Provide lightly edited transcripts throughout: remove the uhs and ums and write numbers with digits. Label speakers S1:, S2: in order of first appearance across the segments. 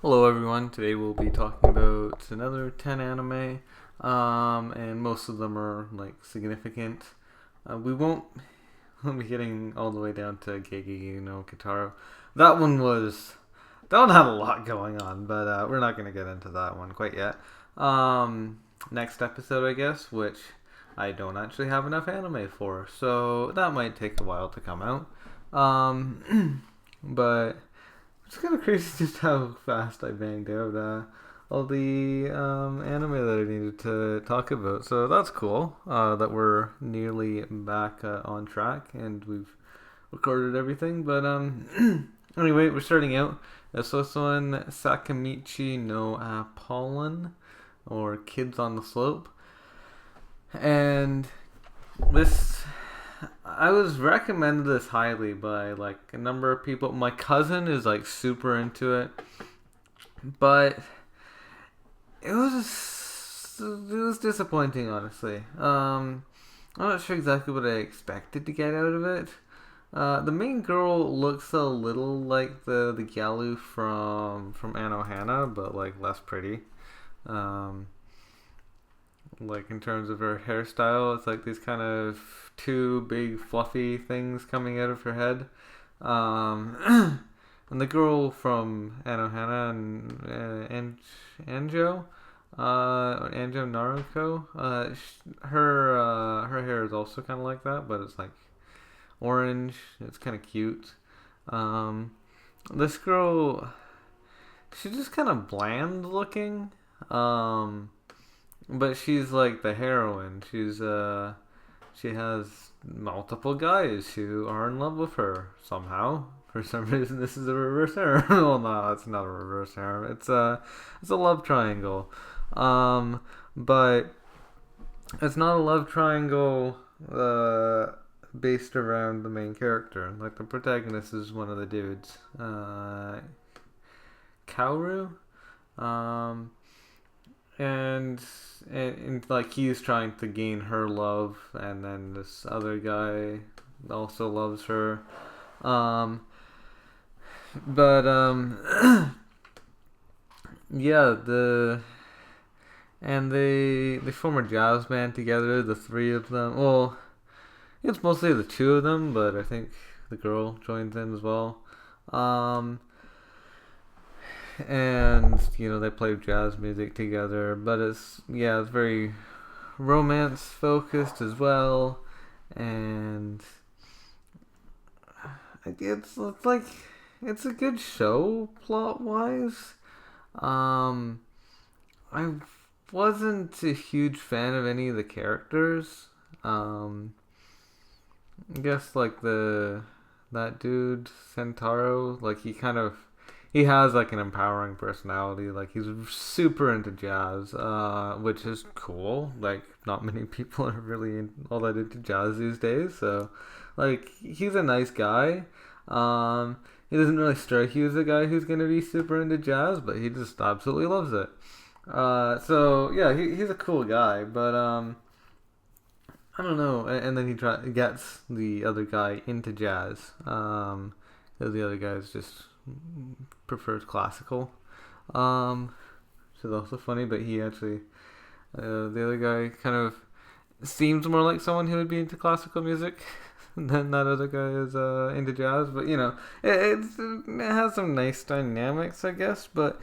S1: Hello everyone, today we'll be talking about another 10 anime, and most of them are like significant. We won't be getting all the way down to Gegege no Kitaro. That one had a lot going on, but we're not going to get into that one quite yet. Next episode I guess, which I don't actually have enough anime for, so that might take a while to come out. But it's kind of crazy just how fast I banged out all the anime that I needed to talk about. So that's cool that we're nearly back on track and we've recorded everything. But anyway, we're starting out. So this one, Sakamichi no Pollen, or Kids on the Slope. And this... I was recommended this highly by like a number of people. My cousin is like super into it, but it was disappointing, honestly. I'm not sure exactly what I expected to get out of it. The main girl looks a little like the Gyalu from Anohana, but like less pretty. Like in terms of her hairstyle, it's like these kind of two big fluffy things coming out of her head. And the girl from Anohana and Anjo, or Anjo Naruko, her hair is also kind of like that, but it's like orange. It's kind of cute. This girl, she's just kind of bland looking. But she's like the heroine. She has multiple guys who are in love with her somehow. For some reason, this is a reverse harem. Well, no, it's not a reverse harem. It's a love triangle. But it's not a love triangle based around the main character. Like the protagonist is one of the dudes, Kaoru. And like he's trying to gain her love, and then this other guy also loves her. Yeah, they form a jazz band together, the three of them. Well, it's mostly the two of them, but I think the girl joins in as well. And they play jazz music together, but it's very romance focused as well, and it's a good show plot wise. I wasn't a huge fan of any of the characters. I guess like that dude Sentaro, like he has like an empowering personality. Like he's super into jazz, which is cool. Like not many people are really all that into jazz these days. So, like he's a nice guy. He doesn't really strike you as a guy who's gonna be super into jazz, but he just absolutely loves it. So yeah, he's a cool guy. But I don't know. And then he gets the other guy into jazz. Because the other guy is just prefers classical, which is also funny. But he actually, the other guy kind of seems more like someone who would be into classical music than that other guy is into jazz. But it has some nice dynamics, I guess. But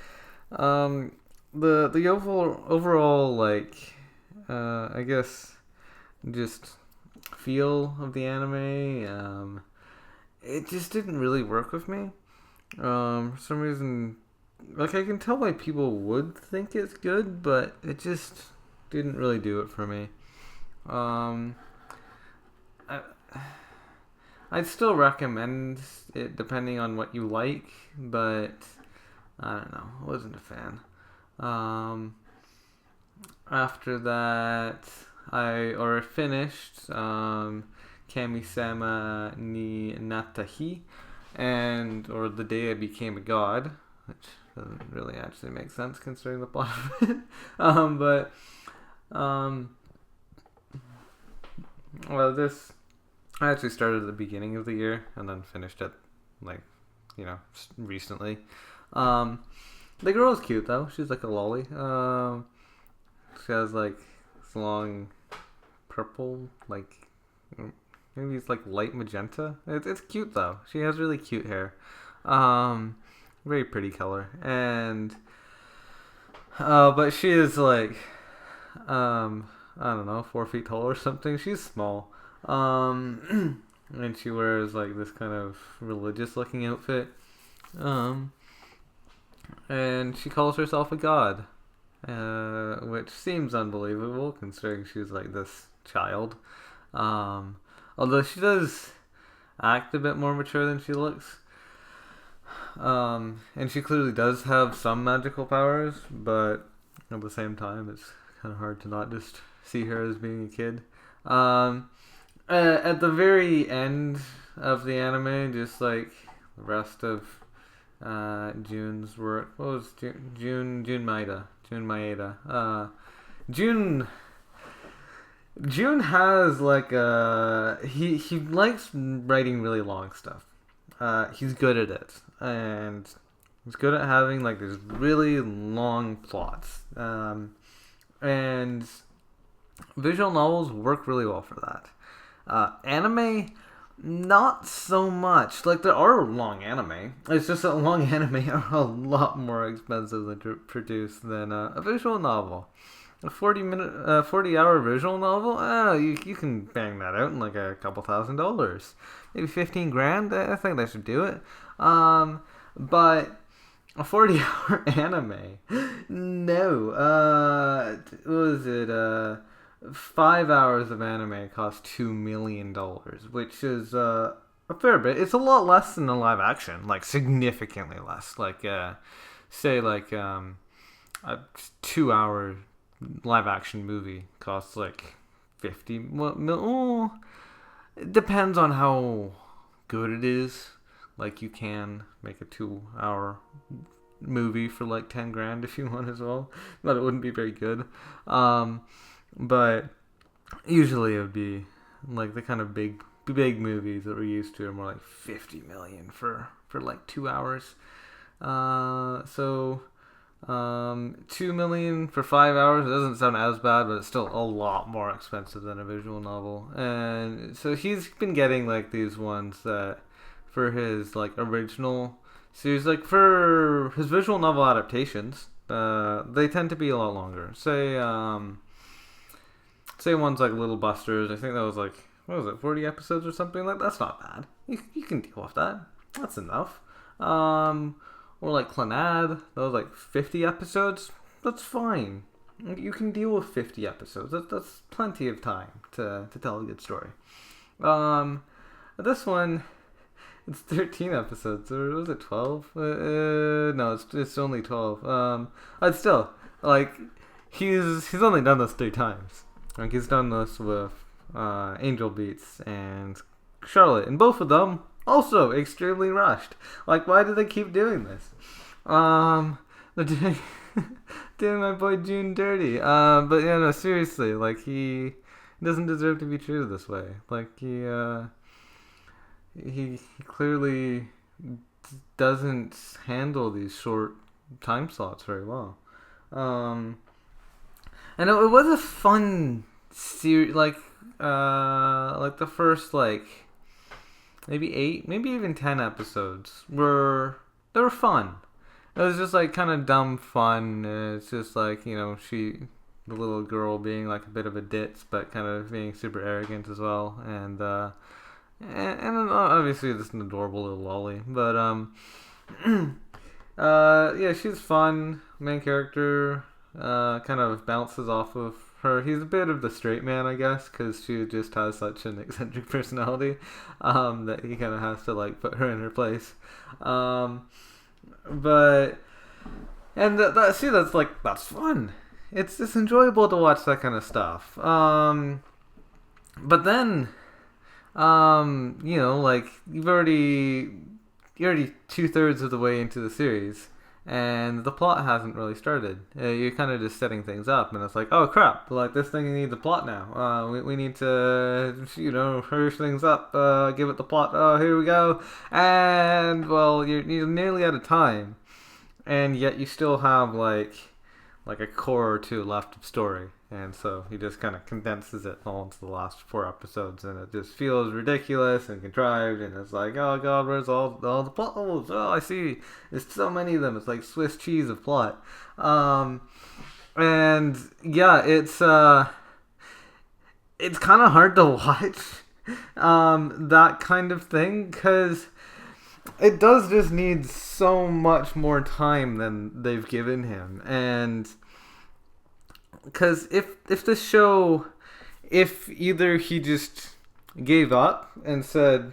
S1: the overall like I guess just feel of the anime, it just didn't really work with me. For some reason, like I can tell why people would think it's good, but it just didn't really do it for me. I'd still recommend it depending on what you like, but I don't know, I wasn't a fan. After that, I finished Kamisama ni Natta, or The Day I Became a God, which doesn't really actually make sense considering the plot of it. Well, this I actually started at the beginning of the year and then finished it recently. The girl's cute though. She's like a lolly. She has like this long purple, like maybe it's like light magenta. It's cute though. She has really cute hair. Very pretty color. And but she is like I don't know, 4 feet tall or something. She's small. And she wears like this kind of religious looking outfit. And she calls herself a god. Which seems unbelievable considering she's like this child. Although she does act a bit more mature than she looks. And she clearly does have some magical powers, but at the same time, it's kind of hard to not just see her as being a kid. At the very end of the anime, just like the rest of June's work, what was June Maeda? June has like he likes writing really long stuff. He's good at it, and he's good at having like these really long plots. And visual novels work really well for that. Anime, not so much. Like, there are long anime. It's just that long anime are a lot more expensive to produce than a visual novel. A 40-hour visual novel, you can bang that out in like a couple $1,000. Maybe 15 grand. I think that should do it. But a 40-hour anime, no. What was it? 5 hours of anime cost $2 million, which is a fair bit. It's a lot less than a live action, like significantly less. Like, say, like a 2-hour live action movie costs like 50. Well, it depends on how good it is. Like, you can make a 2-hour movie for like 10 grand if you want as well, but it wouldn't be very good. But usually it would be like the kind of big movies that we're used to are more like 50 million for like 2 hours. So 2 million for 5 hours, it doesn't sound as bad, but it's still a lot more expensive than a visual novel. And so he's been getting like these ones that for his like original series, like for his visual novel adaptations, they tend to be a lot longer. Say one's like Little Busters. I think that was like, what was it, 40 episodes or something? Like, that's not bad. You can deal with that. That's enough. Or like Clannad, that was like 50 episodes. That's fine. You can deal with 50 episodes. That's plenty of time to tell a good story. This one, it's 13 episodes, or was it 12? No, it's only 12. But still, like, he's only done this 3 times. Like, he's done this with Angel Beats and Charlotte, and both of them also extremely rushed. Like, why do they keep doing this? They're doing my boy June dirty. But yeah, no, seriously, like, he doesn't deserve to be treated this way. Like, he clearly doesn't handle these short time slots very well. And it was a fun series, like the first, like, maybe 8, maybe even 10 episodes they were fun. It was just, like, kind of dumb fun. It's just, like, you know, the little girl being, like, a bit of a ditz, but kind of being super arrogant as well. And obviously just an adorable little lolly. But, yeah, she's fun. Main character kind of bounces off of her. He's a bit of the straight man, I guess, because she just has such an eccentric personality that he kind of has to, like, put her in her place. But that's fun. It's enjoyable to watch that kind of stuff. But then, you know, like, you're already 2/3 of the way into the series, and the plot hasn't really started. You're kind of just setting things up, and it's like, oh crap, like, this thing needs a plot now. We need to, you know, hurry things up, give it the plot. Oh, here we go. And, well, you're nearly out of time. and yet you still have like a core or two left of story. And so he just kind of condenses it all into the last 4 episodes, and it just feels ridiculous and contrived. And it's like, oh god, where's all the plot holes? Oh, I see. There's so many of them. It's like Swiss cheese of plot. And yeah, it's kind of hard to watch that kind of thing, because it does just need so much more time than they've given him. And because if this show, if either he just gave up and said,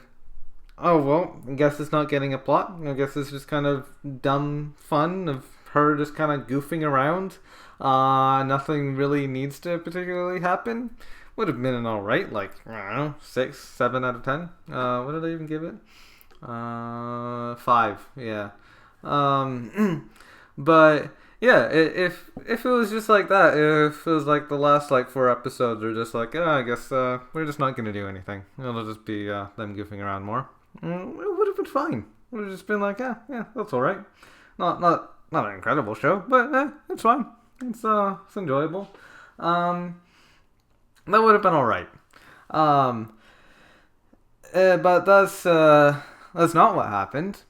S1: oh well, I guess it's not getting a plot, I guess it's just kind of dumb fun of her just kind of goofing around, nothing really needs to particularly happen, would have been an alright, like, I don't know, 6, 7 out of 10. What did I even give it? 5, yeah. But yeah, if it was just like that, if it was like the last like 4 episodes are just like, I guess we're just not gonna do anything, it'll just be them goofing around more, it would have been fine. It would have just been like, yeah, that's all right. Not an incredible show, but it's fine. It's enjoyable. That would have been all right. But that's not what happened.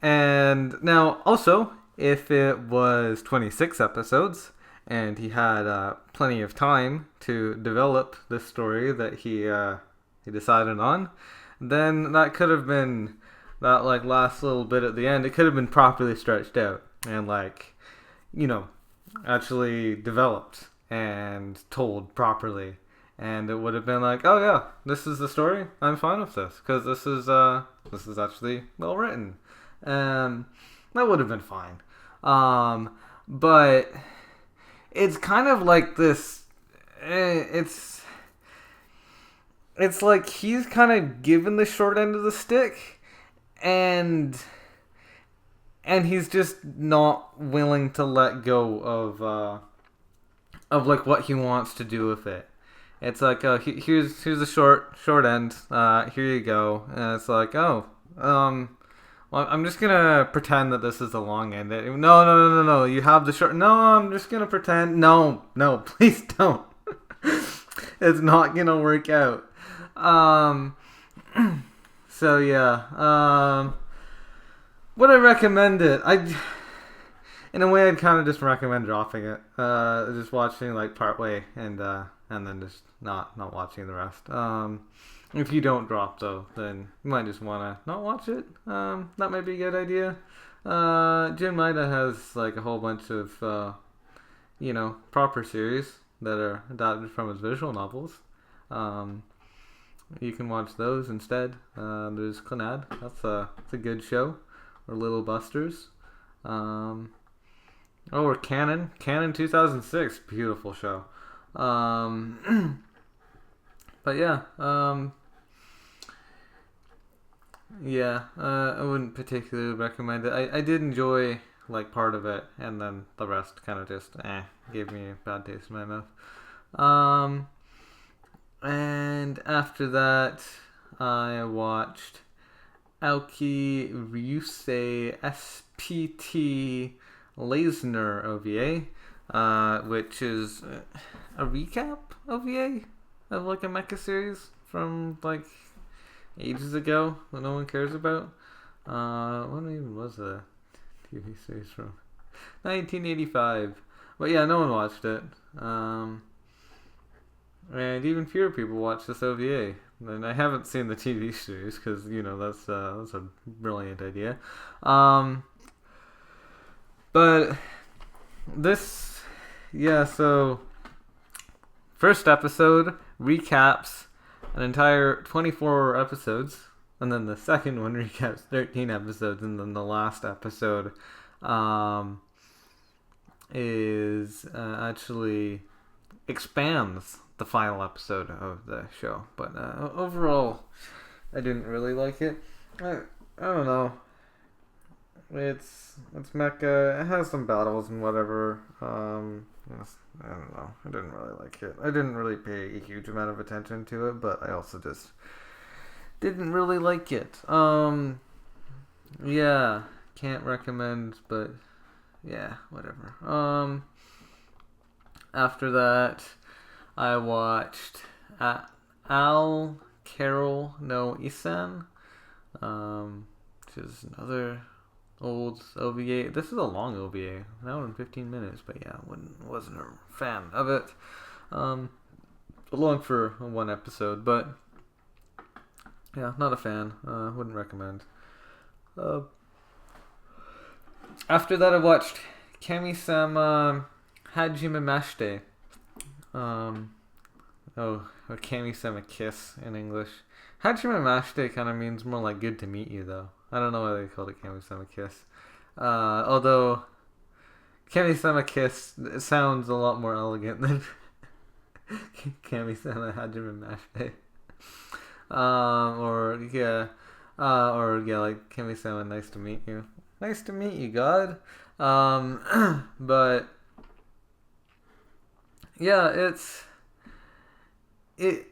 S1: And now also, if it was 26 episodes and he had plenty of time to develop this story that he decided on, then that could have been that like last little bit at the end. It could have been properly stretched out and like, actually developed and told properly. And it would have been like, oh yeah, this is the story. I'm fine with this because this is actually well written. That would have been fine. But it's kind of like this. It's like he's kind of given the short end of the stick, and he's just not willing to let go of like what he wants to do with it. It's like, here's the short end. Here you go. And it's like, well, I'm just gonna pretend that this is the long end. No. You have the short. No, I'm just gonna pretend. No, please don't. It's not gonna work out. So yeah. Would I recommend it? In a way, I'd kind of just recommend dropping it. Just watching like part way and then just not watching the rest. If you don't drop though, then you might just wanna not watch it. That might be a good idea. Jinmaida has like a whole bunch of proper series that are adapted from his visual novels. You can watch those instead. There's Clannad. That's a good show. Or Little Busters. Or Canon 2006, beautiful show. But yeah, I wouldn't particularly recommend it. I did enjoy like part of it, and then the rest kind of just gave me a bad taste in my mouth. And after that, I watched Aoki Ryusei SPT Leisner OVA, which is a recap OVA of like a mecha series from like ages ago that no one cares about. When even was the TV series from? 1985. But yeah, no one watched it. And even fewer people watch this OVA. And I haven't seen the TV series because that's a brilliant idea. But this, so first episode recaps an entire 24 episodes, and then the second one recaps 13 episodes, and then the last episode is actually expands the final episode of the show. But overall, I didn't really like it. I don't know. It's mecha. It has some battles and whatever. I don't know. I didn't really like it. I didn't really pay a huge amount of attention to it, but I also just didn't really like it. Yeah. can't recommend, but yeah, whatever. After that, I watched Al Carol no Isan, which is another old OVA. This is a long OVA, an hour and 15 minutes, but yeah, wasn't a fan of it. Long for one episode, but yeah, not a fan. Wouldn't recommend. After that, I watched Kamisama Hajimemashita. Or Kamisama Kiss in English. Hajimemashita kind of means more like good to meet you, though. I don't know why they called it Kamisama Kiss. Although Kamisama Kiss sounds a lot more elegant than Kamisama Hajimemashita. Or like Kamisama, nice to meet you. Nice to meet you, God. But yeah, it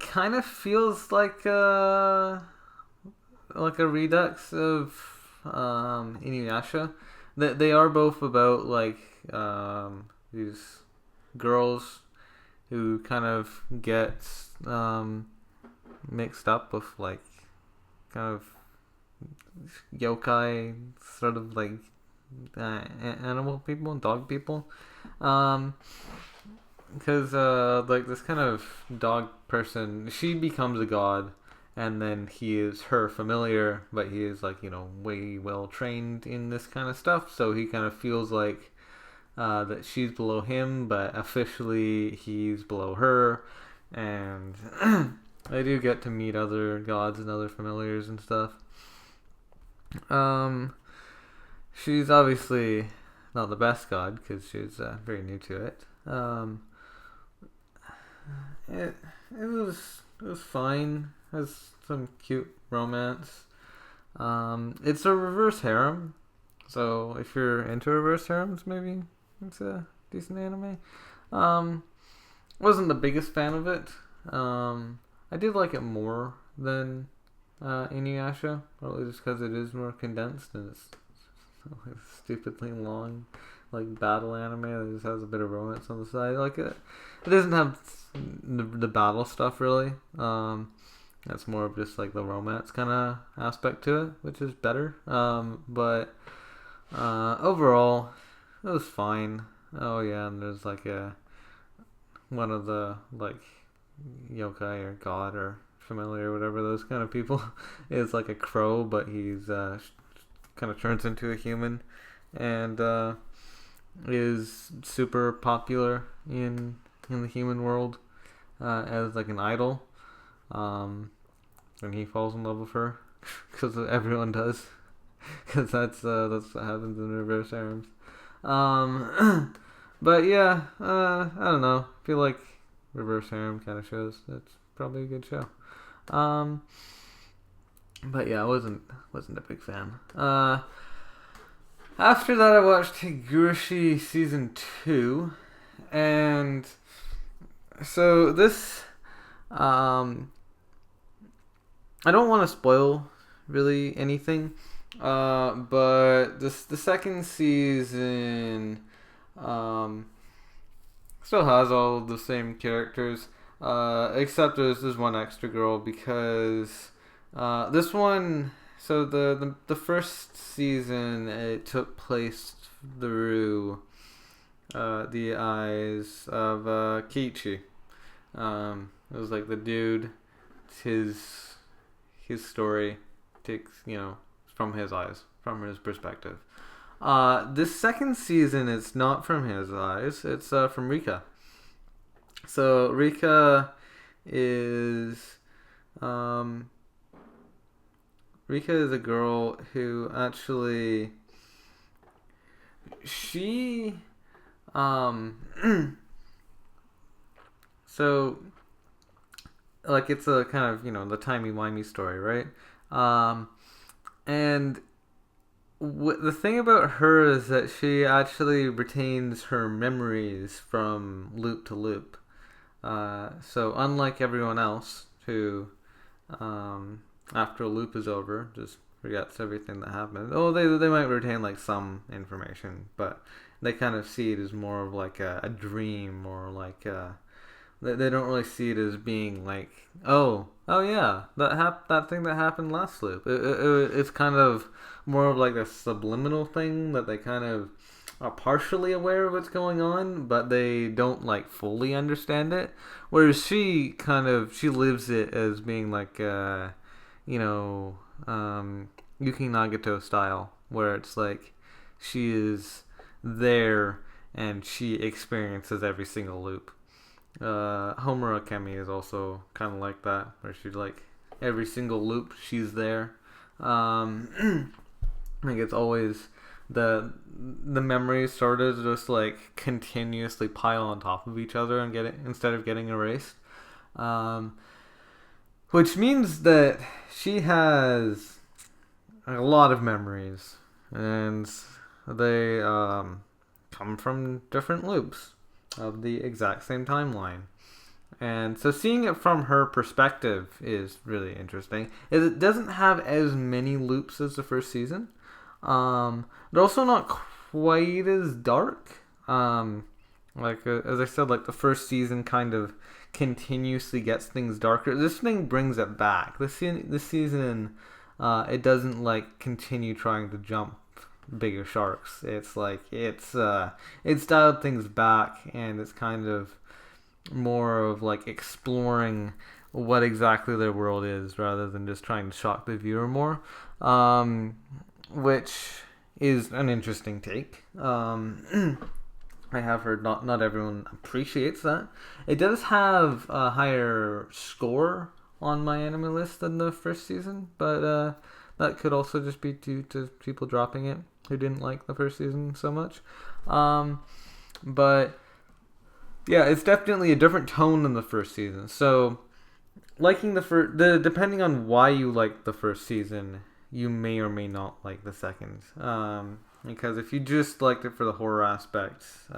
S1: kind of feels like a redux of Inuyasha. They are both about like these girls who kind of get mixed up with like kind of yokai, sort of like animal people and dog people, because like this kind of dog person, she becomes a god, and then he is her familiar, but he is like, way well trained in this kind of stuff, so he kind of feels like that she's below him, but officially he's below her, and I do get to meet other gods and other familiars and stuff. She's obviously not the best god because she's very new to it. It was fine. Has some cute romance. It's a reverse harem, so if you're into reverse harems, maybe it's a decent anime. Wasn't the biggest fan of it. I did like it more than Inuyasha, probably just because it is more condensed and it's stupidly long, like battle anime that just has a bit of romance on the side. Like it doesn't have the battle stuff really. That's more of just like the romance kind of aspect to it, which is better. But overall, it was fine. Oh yeah, and there's like one of the like yokai or god or familiar or whatever those kind of people is like a crow, but he's kind of turns into a human and is super popular in the human world as like an idol, and he falls in love with her because everyone does, because that's what happens in reverse harems. But yeah, I don't know, I feel like reverse harem kind of shows that's probably a good show. But yeah, I wasn't a big fan. After that, I watched Higurashi season 2, and so this, I don't want to spoil really anything, but the second season, still has all of the same characters. Except there's one extra girl because this one. So the first season, it took place through the eyes of Kiichi. It was like the dude, his story takes from his eyes, from his perspective. This second season, it's not from his eyes. It's from Rika. So Rika is a girl who actually she so like it's a kind of the timey-wimey story, right? And the thing about her is that she actually retains her memories from loop to loop. So unlike everyone else who, after a loop is over, just forgets everything that happened. Oh, they might retain like some information, but they kind of see it as more of like a dream, or like they don't really see it as being like, oh yeah, that thing that happened last loop. It's kind of more of like a subliminal thing that they kind of are partially aware of what's going on, but they don't like fully understand it. Whereas she lives it as being like you know, Yuki Nagato style, where it's like she is there and she experiences every single loop. Homura Kemi is also kind of like that, where she's like every single loop she's there. I think it's always the memories sort of just like continuously pile on top of each other and get it instead of getting erased. Um, which means that she has a lot of memories, and they come from different loops of the exact same timeline. And so seeing it from her perspective is really interesting. It doesn't have as many loops as the first season. But also not quite as dark. As I said, like the first season kind of continuously gets things darker. This thing brings it back. This season, it doesn't like continue trying to jump bigger sharks. It's like it's dialed things back, and it's kind of more of like exploring what exactly their world is, rather than just trying to shock the viewer more, which is an interesting take. I have heard not everyone appreciates that. It does have a higher score on my anime list than the first season, but that could also just be due to people dropping it who didn't like the first season so much. But yeah, it's definitely a different tone than the first season. So liking depending on why you like the first season, you may or may not like the second. Because if you just liked it for the horror aspects,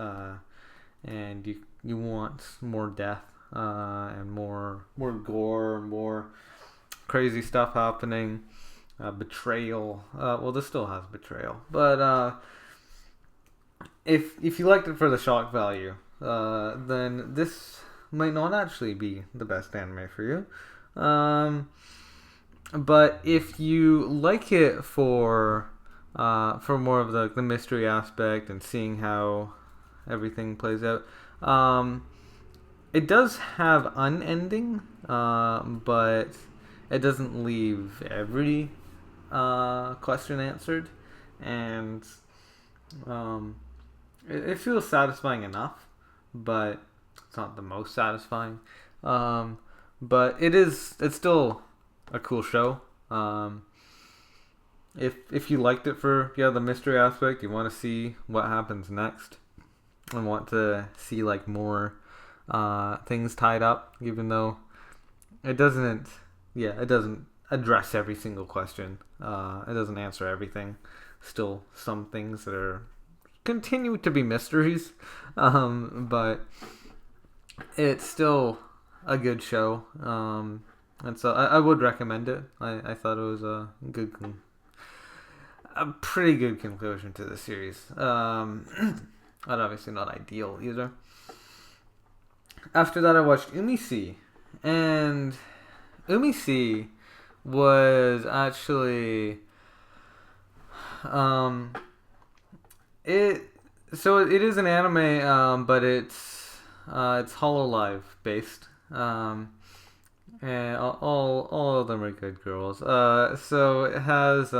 S1: and you want more death, and more gore, more crazy stuff happening, betrayal. Well, this still has betrayal, but if you liked it for the shock value, then this might not actually be the best anime for you. But if you like it for more of the mystery aspect and seeing how everything plays out, it does have unending, but it doesn't leave every question answered, and it feels satisfying enough, but it's not the most satisfying. But it's still a cool show. If you liked it for the mystery aspect, you want to see what happens next, and want to see like more things tied up, even though it doesn't address every single question. It doesn't answer everything. Still, some things that are continue to be mysteries, but it's still a good show, and so I would recommend it. I thought it was a pretty good conclusion to the series. But obviously not ideal either. After that, I watched Umisi, and Umisi was actually it is an anime, but it's Hololive based, and all of them are good girls. So it has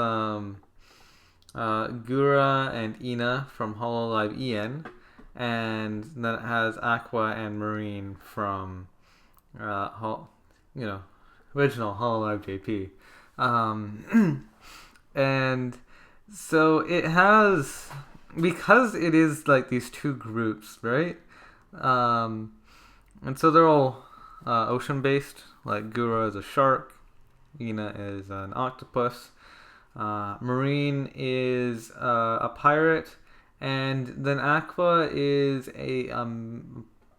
S1: Gura and Ina from Hololive EN, and then it has Aqua and Marine from original Hololive JP. And so it has, because it is like these two groups, right? And so they're all ocean based. Like Gura is a shark, Ina is an octopus, Marine is a pirate, and then Aqua is a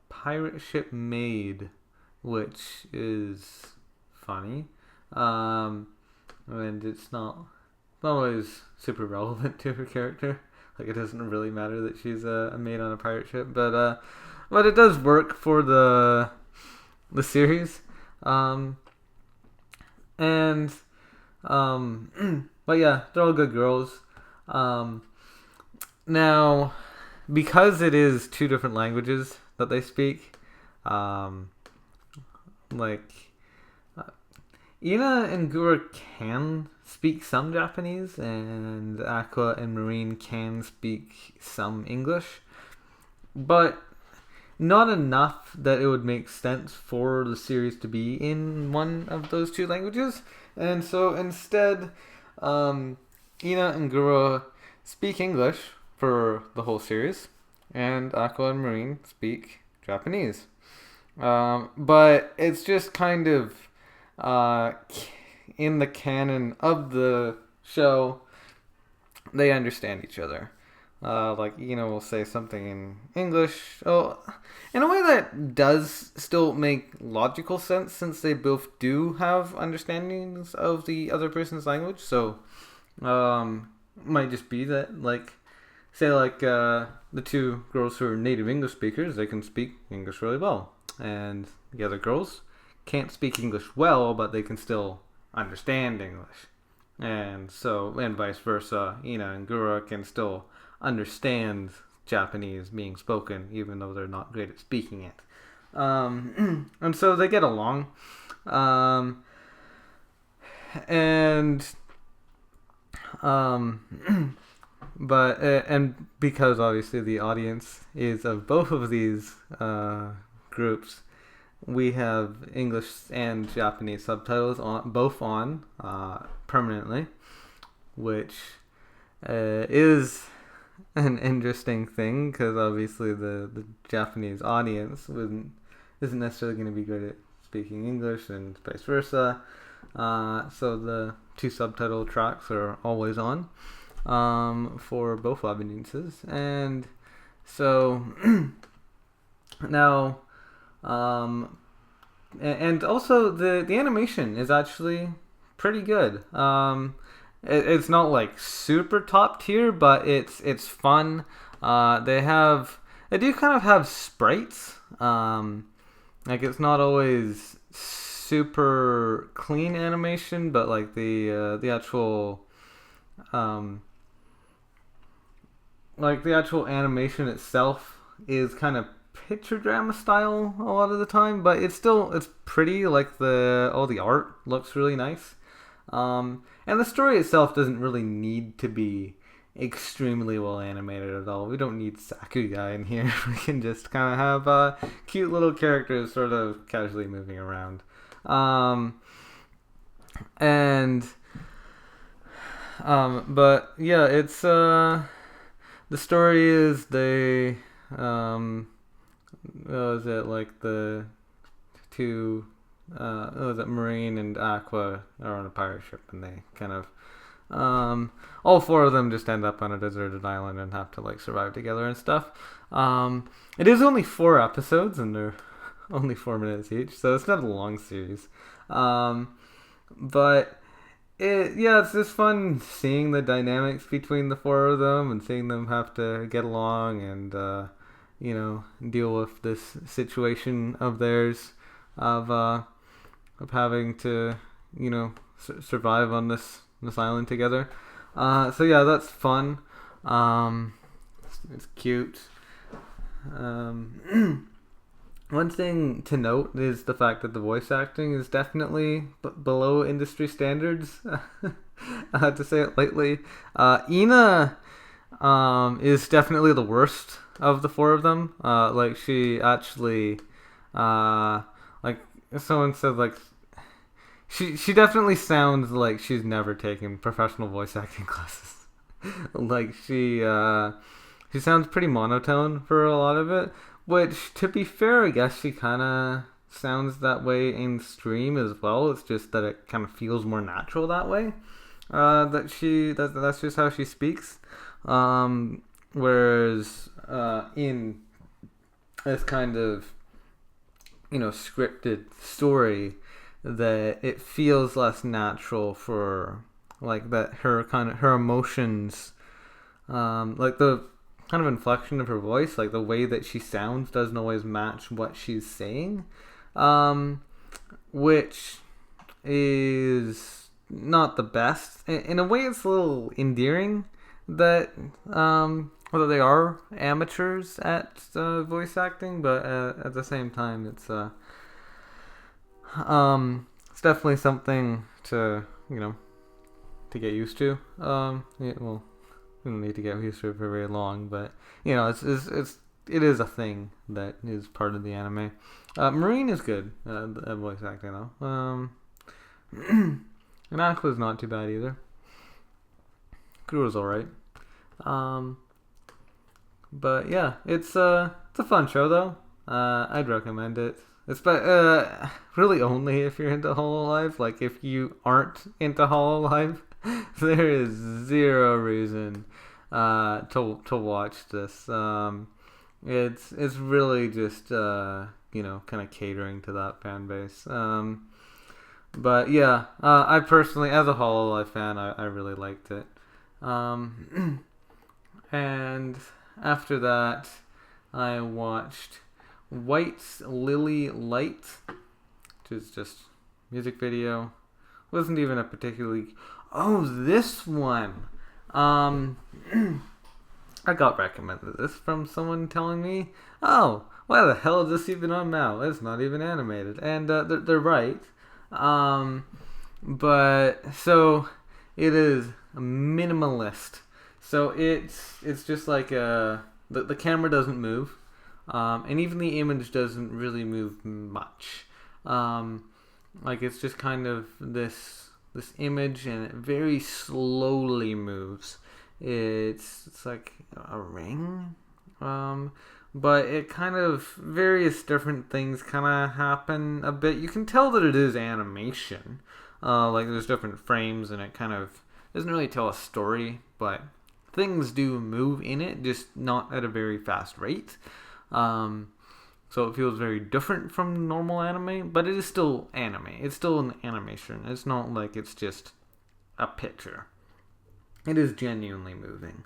S1: pirate ship maid, which is funny. And it's not not always super relevant to her character. Like, it doesn't really matter that she's a maid on a pirate ship, but it does work for the series. And but yeah, they're all good girls. Now, because it is two different languages that they speak, like Ina and Gura can speak some Japanese, and Aqua and Marine can speak some English, but not enough that it would make sense for the series to be in one of those two languages. And so instead, Ina and Gura speak English for the whole series, and Aqua and Marine speak Japanese. But it's just kind of in the canon of the show, they understand each other. Like, will say something in English, in a way that does still make logical sense, since they both do have understandings of the other person's language. So, might just be that, like, say, like, the two girls who are native English speakers, they can speak English really well, and the other girls can't speak English well, but they can still understand English. And so, and vice versa, Ina and Gura can still understand Japanese being spoken, even though they're not great at speaking it. And so they get along. But because obviously the audience is of both of these groups, we have English and Japanese subtitles both on permanently, which is an interesting thing, because obviously the Japanese audience isn't necessarily going to be good at speaking English, and vice versa. So the two subtitle tracks are always on for both audiences. And so now, and also the animation is actually pretty good. It's not like super top tier, but it's fun. They do kind of have sprites. Like, it's not always super clean animation, but like the actual animation itself is kind of picture drama style a lot of the time, but it's pretty. Like, all the art looks really nice. And the story itself doesn't really need to be extremely well animated at all. We don't need Sakuga in here. We can just kind of have cute little characters sort of casually moving around. But yeah, it's the story is they was it like the two Marine and Aqua are on a pirate ship, and they kind of all four of them just end up on a deserted island and have to like survive together and stuff. It is only 4 episodes, and they're only 4 minutes each, so it's not a long series. But it's just fun seeing the dynamics between the 4 of them, and seeing them have to get along and deal with this situation of theirs of having to survive on this island together. So yeah, that's fun. It's cute. One thing to note is the fact that the voice acting is definitely below industry standards. To say it lightly. Ina is definitely the worst of the 4 of them. Like, she actually like someone said, like, she definitely sounds like she's never taken professional voice acting classes. Like, she sounds pretty monotone for a lot of it, which, to be fair, I guess she kind of sounds that way in stream as well. It's just that it kind of feels more natural that way. That's just how she speaks. Whereas in this kind of scripted story, that it feels less natural for like that her emotions, like the kind of inflection of her voice, like the way that she sounds doesn't always match what she's saying, which is not the best. In a way, it's a little endearing that whether they are amateurs at voice acting, but at the same time, it's definitely something to to get used to. Yeah, well, we don't need to get used to it for very long, but it is a thing that is part of the anime. Marine is good at voice acting though. And Aqua's not too bad either. Kuro's alright. But yeah, it's a fun show though. I'd recommend it. It's really only if you're into Hololive. Like if you aren't into Hololive, there is zero reason to watch this. It's really just kind of catering to that fan base. But yeah, I personally, as a Hololive fan, I really liked it. And after that, I watched White's Lily Light, which is just music video. Wasn't even a particularly... Oh, this one! I got recommended this from someone telling me, oh, why the hell is this even on now? It's not even animated. And they're right. But, so, it is minimalist. So it's just like the camera doesn't move. And even the image doesn't really move much. Like it's just kind of this image, and it very slowly moves. It's like a ring, but it kind of various different things kind of happen a bit. You can tell that it is animation. Like there's different frames, and it kind of doesn't really tell a story, but things do move in it, just not at a very fast rate. So it feels very different from normal anime, but it is still anime. It's still an animation. It's not like it's just a picture. It is genuinely moving,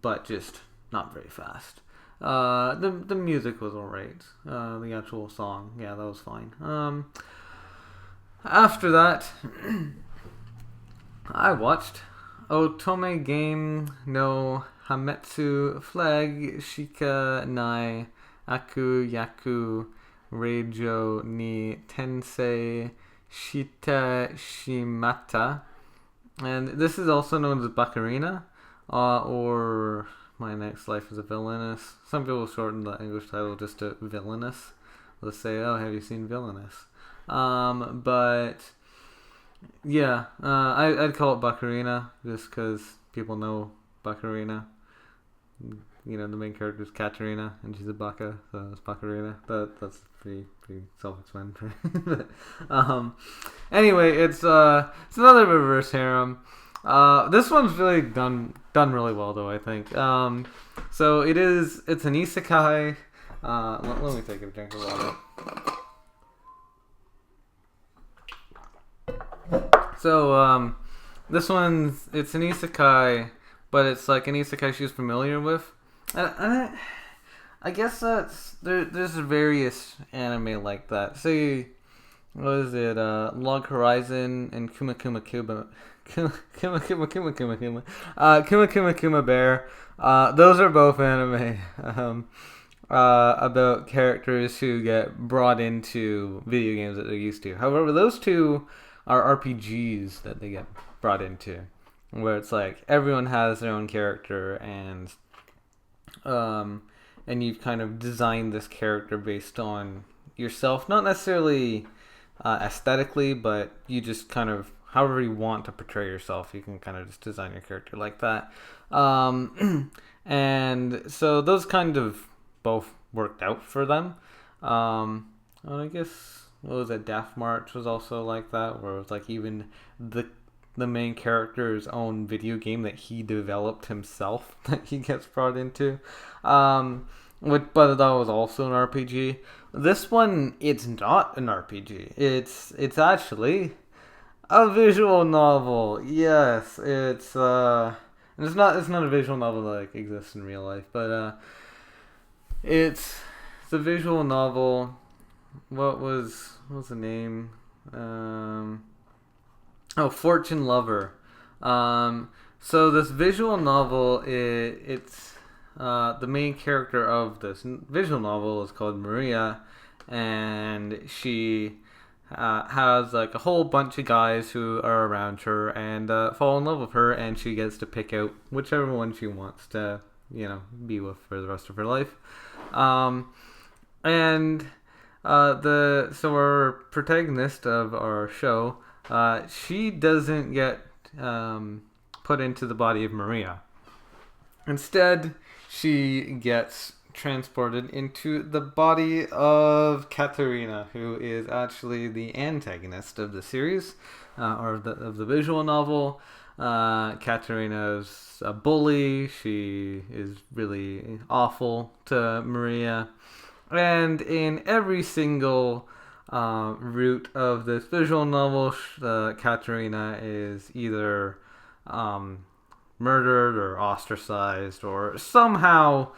S1: but just not very fast. The music was alright. The actual song, yeah, that was fine. After that, I watched Otome Game no Hametsu Flag Shika Nai Akuyaku Reijou ni Tensei shiteshimatta. And this is also known as Bakarina, or My Next Life as a Villainess. Some people shorten the English title just to Villainous. They'll say, oh, have you seen Villainous? But yeah, I'd call it Bakarina just because people know Bakarina. The main character is Katarina, and she's a baka, so it's Bakarina. That's pretty self-explanatory. Anyway, it's another reverse harem. This one's really done really well though, I think. So it's an isekai. Let me take a drink of water. So this it's an isekai, but it's like an isekai she's familiar with. I guess there's various anime like that. Say, what is it? Log Horizon and Kuma Kuma Kuma Bear. Those are both anime about characters who get brought into video games that they're used to. However, those two are RPGs that they get brought into, where it's like everyone has their own character, and you've kind of designed this character based on yourself, not necessarily aesthetically, but you just kind of, however you want to portray yourself, you can kind of just design your character like that. And so those kind of both worked out for them. And I guess, what was it, Death March was also like that, where it was like even the main character's own video game that he developed himself that he gets brought into. But that was also an RPG. This one, it's not an RPG. It's actually A visual novel. Yes, and it's not a visual novel that like exists in real life, but it's a visual novel. What was the name? Fortune Lover. So this visual novel, it's the main character of this visual novel is called Maria, and she has like a whole bunch of guys who are around her and fall in love with her, and she gets to pick out whichever one she wants to, be with for the rest of her life. And so our protagonist of our show, she doesn't get put into the body of Maria. Instead, she gets transported into the body of Katerina, who is actually the antagonist of the series, or of the visual novel. Katerina's a bully. She is really awful to Maria. And in every single route of this visual novel, Katerina is either murdered or ostracized or somehow,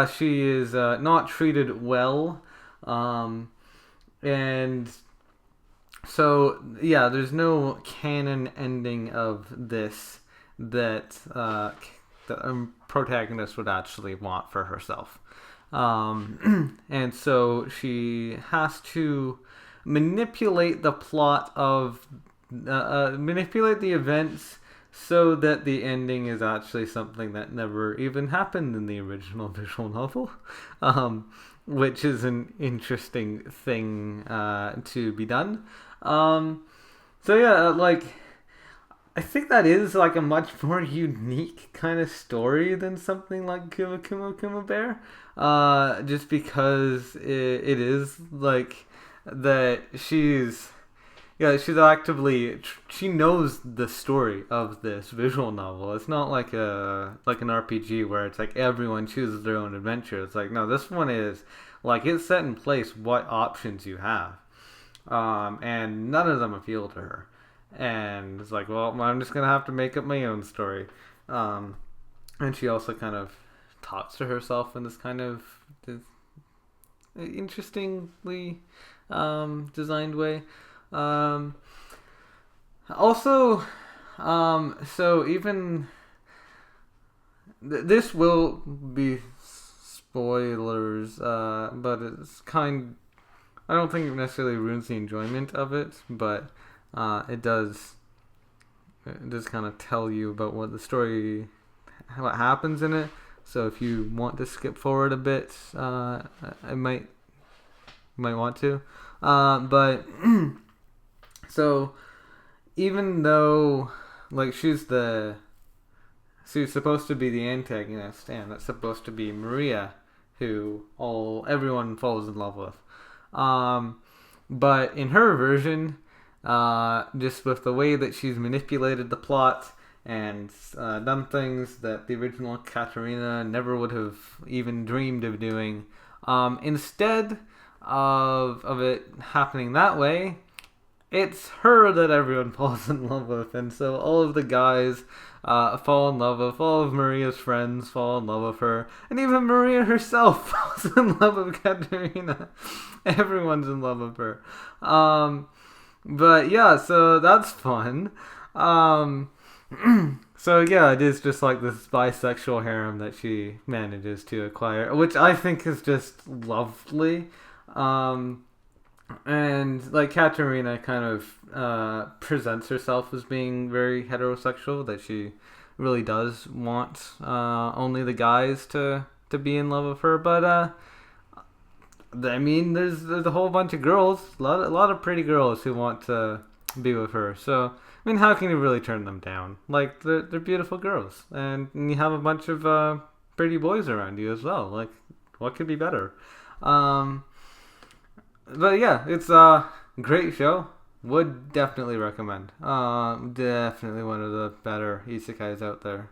S1: she is not treated well. And so, there's no canon ending of this that the protagonist would actually want for herself. And so she has to manipulate the plot of manipulate the events so that the ending is actually something that never even happened in the original visual novel, which is an interesting thing to be done. I think that is like a much more unique kind of story than something like Kuma Kuma Kuma Bear. Just because it is like that she's actively, she knows the story of this visual novel. It's not like an RPG where it's like everyone chooses their own adventure. It's like, no, this one is like, it's set in place what options you have, and none of them appeal to her. And it's like, well, I'm just gonna have to make up my own story. And she also kind of talks to herself in this kind of interestingly designed way. So even this will be spoilers, but I don't think it necessarily ruins the enjoyment of it, but it does kind of tell you about what what happens in it. So if you want to skip forward a bit, I might want to. But so even though like she's supposed to be the antagonist, and that's supposed to be Maria, who everyone falls in love with. But in her version, just with the way that she's manipulated the plot and done things that the original Katerina never would have even dreamed of doing, instead of it happening that way, it's her that everyone falls in love with. And so all of the guys fall in love with, all of Maria's friends fall in love with her, and even Maria herself falls in love with Katerina. Everyone's in love with her. But yeah, so that's fun. So yeah, it is just like this bisexual harem that she manages to acquire, which I think is just lovely. And like Katerina kind of presents herself as being very heterosexual, that she really does want only the guys to be in love with her. But I mean, there's a whole bunch of girls, a lot of pretty girls who want to be with her. So I mean, how can you really turn them down? Like they're beautiful girls, and you have a bunch of pretty boys around you as well. Like, what could be better? But yeah, it's a great show. Would definitely recommend. Definitely one of the better isekais out there.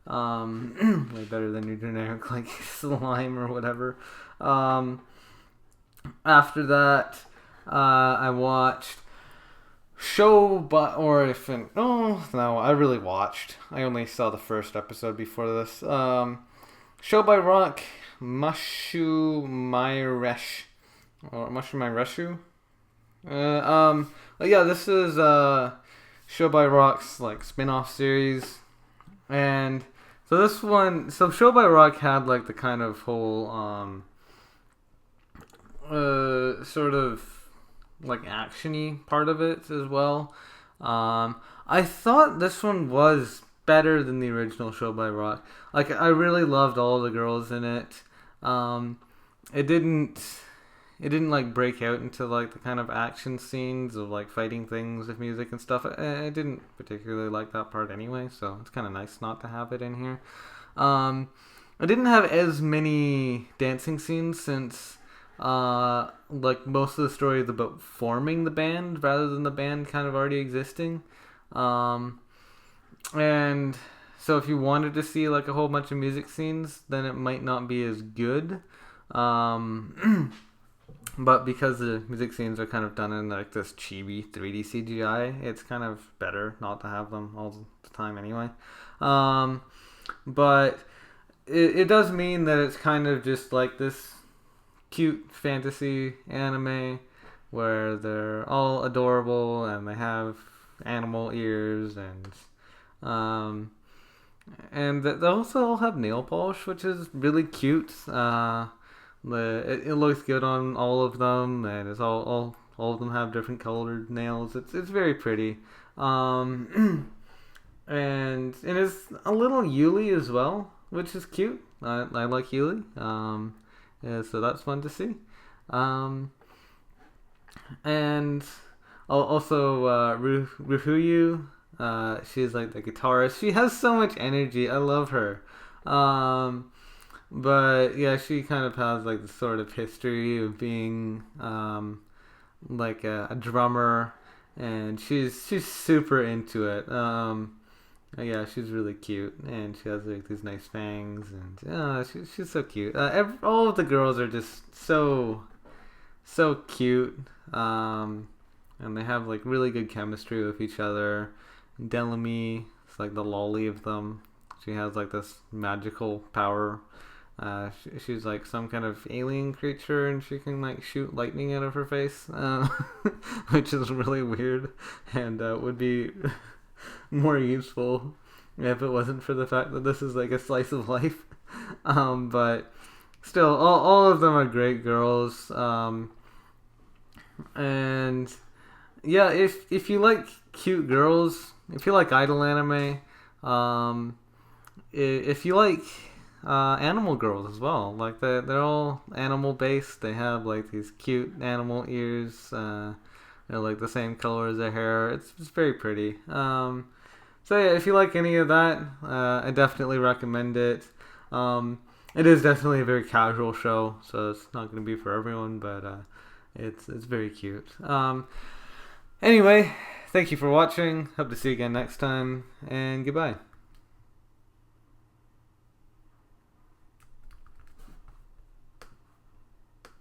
S1: Way better than your generic like slime or whatever. After that, I watched show, but or if an no, I really watched. I only saw the first episode before this. Show by Rock Mushu Maireshu. But yeah, this is Show by Rock's like spin-off series, and so this one, so Show by Rock had like the kind of whole sort of like actiony part of it as well. I thought this one was better than the original Show by Rock. Like I really loved all the girls in it. It didn't like break out into like the kind of action scenes of like fighting things with music and stuff. I didn't particularly like that part anyway, so it's kind of nice not to have it in here. I didn't have as many dancing scenes since like most of the story is about forming the band rather than the band kind of already existing. And so if you wanted to see like a whole bunch of music scenes, then it might not be as good. But because the music scenes are kind of done in like this chibi 3D CGI, it's kind of better not to have them all the time anyway. But it does mean that it's kind of just like this cute fantasy anime where they're all adorable and they have animal ears and they also all have nail polish, which is really cute. It looks good on all of them, and it's all of them have different colored nails. It's very pretty, and it's a little Yuli as well, which is cute. I like Yuli, yeah, so that's fun to see, and also Rufuyu. She's like the guitarist. She has so much energy. I love her. But yeah, she kind of has like the sort of history of being like a drummer, and she's super into it. Yeah, she's really cute, and she has like these nice fangs, and she's so cute. All of the girls are just so cute, and they have like really good chemistry with each other. Delamy is like the lolly of them. She has like this magical power. She's like some kind of alien creature, and she can like shoot lightning out of her face, which is really weird, and would be more useful if it wasn't for the fact that this is like a slice of life. But still, all of them are great girls. And yeah, if you like cute girls, if you like idol anime, if you like animal girls as well, like they're all animal based. They have like these cute animal ears. They're like the same color as their hair. It's very pretty. So yeah, if you like any of that, I definitely recommend it. It is definitely a very casual show, so it's not going to be for everyone, but it's very cute. Anyway, thank you for watching. Hope to see you again next time, and goodbye.